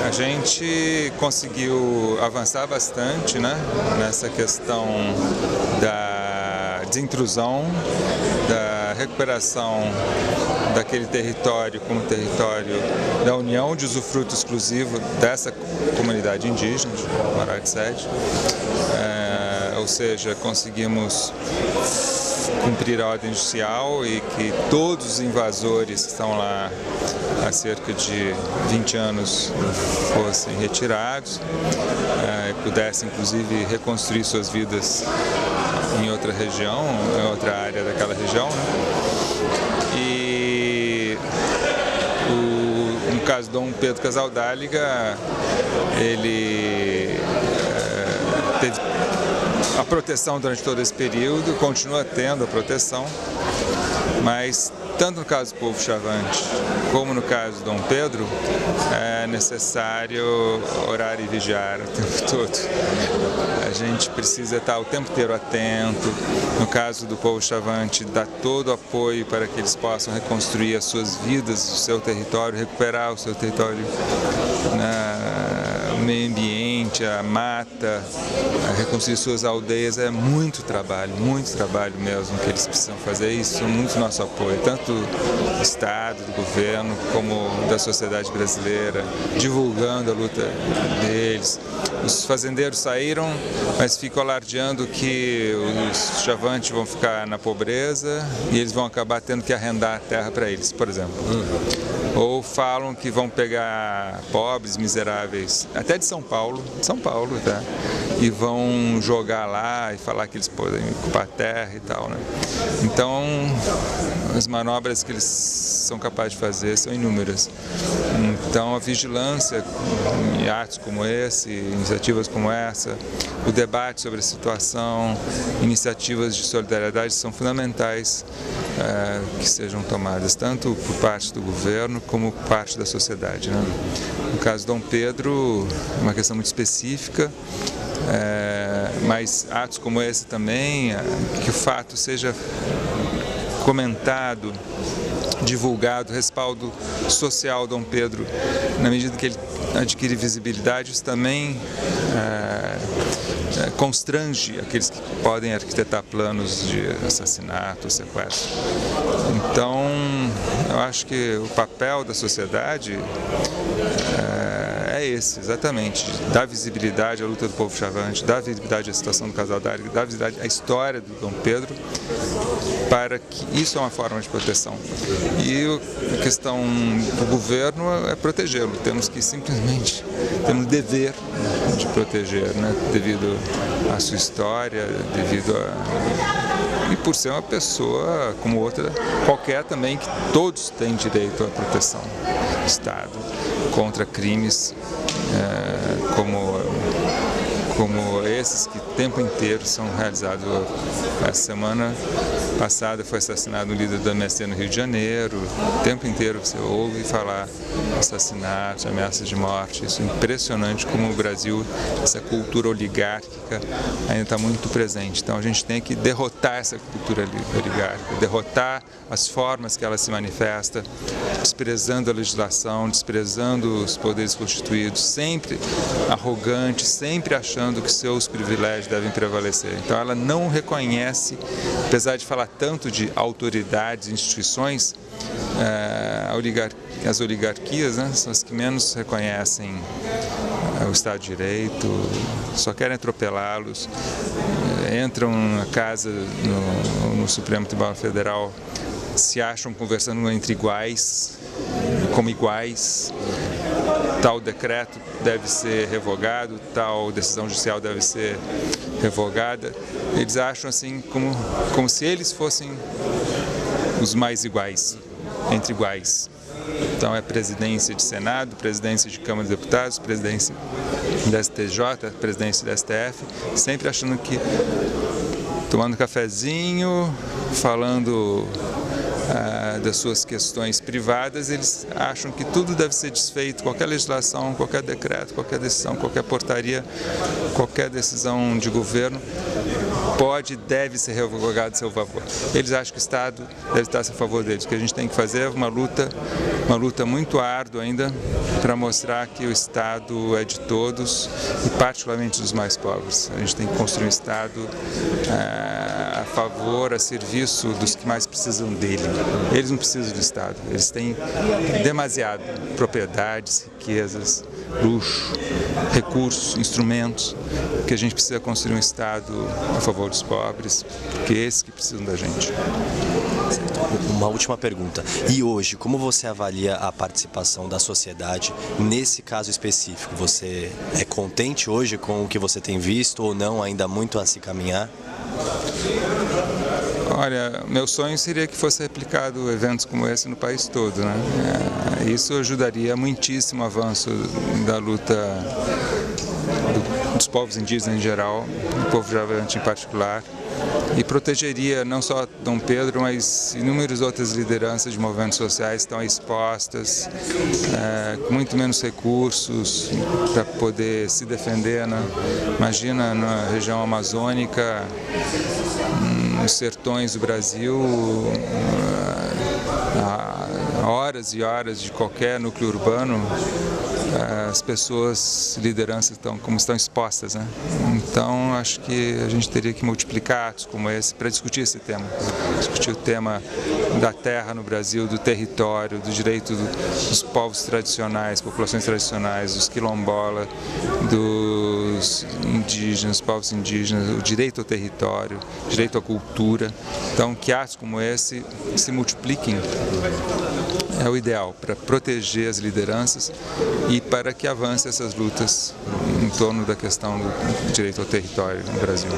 A gente conseguiu avançar bastante, né, nessa questão da desintrusão, da recuperação daquele território como território da União de usufruto exclusivo dessa comunidade indígena, de Mará de Sede. Ou seja, conseguimos cumprir a ordem judicial e que todos os invasores que estão lá há cerca de 20 anos fossem retirados, pudessem inclusive reconstruir suas vidas em outra região, em outra área daquela região, né? E no caso de Dom Pedro Casaldáliga, ele teve a proteção durante todo esse período, continua tendo a proteção, mas tanto no caso do povo Chavante como no caso de Dom Pedro, é necessário orar e vigiar o tempo todo. A gente precisa estar o tempo inteiro atento. No caso do povo Chavante, dar todo o apoio para que eles possam reconstruir as suas vidas, o seu território, recuperar o seu território, o meio ambiente, a mata, reconstruir suas aldeias. É muito trabalho mesmo que eles precisam fazer. Isso é muito nosso apoio, tanto do Estado, do governo, como da sociedade brasileira, divulgando a luta deles. Os fazendeiros saíram, mas ficam alardeando que os chavantes vão ficar na pobreza e eles vão acabar tendo que arrendar a terra para eles, por exemplo. Ou falam que vão pegar pobres, miseráveis, até de São Paulo, tá? E vão jogar lá e falar que eles podem ocupar a terra e tal, né? Então, as manobras que eles são capazes de fazer são inúmeras. Então, a vigilância em atos como esse, iniciativas como essa, o debate sobre a situação, iniciativas de solidariedade são fundamentais que sejam tomadas, tanto por parte do governo como por parte da sociedade, né? No caso de Dom Pedro, é uma questão muito específica, mas atos como esse também, que o fato seja comentado, divulgado, respaldo social Dom Pedro, na medida que ele adquire visibilidade, isso também constrange aqueles que podem arquitetar planos de assassinato, sequestro. Então, eu acho que o papel da sociedade é esse, exatamente, dar visibilidade à luta do povo Chavante, dar visibilidade à situação do Casaldáliga, dar visibilidade à história do Dom Pedro, para que isso é uma forma de proteção. E a questão do governo é protegê-lo. Temos que simplesmente, temos o dever de proteger, né? Devido à sua história, devido a... E por ser uma pessoa como outra qualquer também, que todos têm direito à proteção do Estado contra crimes como esses que o tempo inteiro são realizados. Essa semana passada foi assassinado um líder do MST no Rio de Janeiro. O tempo inteiro você ouve falar assassinatos, ameaças de morte. Isso é impressionante como o Brasil, essa cultura oligárquica ainda está muito presente. Então a gente tem que derrotar essa cultura oligárquica, derrotar as formas que ela se manifesta, desprezando a legislação, desprezando os poderes constituídos, sempre arrogante, sempre achando que seus privilégios devem prevalecer. Então ela não reconhece, apesar de falar tanto de autoridades, instituições, as oligarquias, né, são as que menos reconhecem o Estado de Direito, só querem atropelá-los, entram na casa, no Supremo Tribunal Federal, se acham conversando entre iguais, como iguais. Tal decreto deve ser revogado, tal decisão judicial deve ser revogada. Eles acham assim como se eles fossem os mais iguais, entre iguais. Então é presidência de Senado, presidência de Câmara de Deputados, presidência da STJ, presidência da STF, sempre achando que tomando cafezinho, falando das suas questões privadas, eles acham que tudo deve ser desfeito, qualquer legislação, qualquer decreto, qualquer decisão, qualquer portaria, qualquer decisão de governo pode e deve ser revogado a seu favor. Eles acham que o Estado deve estar a seu favor deles. O que a gente tem que fazer é uma luta muito árdua ainda para mostrar que o Estado é de todos e particularmente dos mais pobres. A gente tem que construir um Estado a favor, a serviço dos que mais precisam dele. Eles não precisam do Estado, eles têm demasiado propriedades, riquezas, luxo, recursos, instrumentos, que a gente precisa construir um Estado a favor dos pobres, porque é esses que precisam da gente. Uma última pergunta. E hoje, como você avalia a participação da sociedade nesse caso específico? Você é contente hoje com o que você tem visto ou não, ainda muito a se caminhar? Olha, meu sonho seria que fosse replicado eventos como esse no país todo, né? Isso ajudaria muitíssimo o avanço da luta dos povos indígenas em geral, do povo javante em particular, e protegeria não só Dom Pedro, mas inúmeras outras lideranças de movimentos sociais que estão expostas, com muito menos recursos para poder se defender, né? Imagina na região amazônica, nos sertões do Brasil, a horas e horas de qualquer núcleo urbano, as pessoas, lideranças estão expostas, né? Então acho que a gente teria que multiplicar atos como esse para discutir esse tema, discutir o tema da terra no Brasil, do território, do direito dos povos tradicionais, populações tradicionais, dos quilombolas, dos indígenas, povos indígenas, o direito ao território, o direito à cultura. Então que atos como esse se multipliquem é o ideal para proteger as lideranças e para que avance essas lutas em torno da questão do direito ao território no Brasil.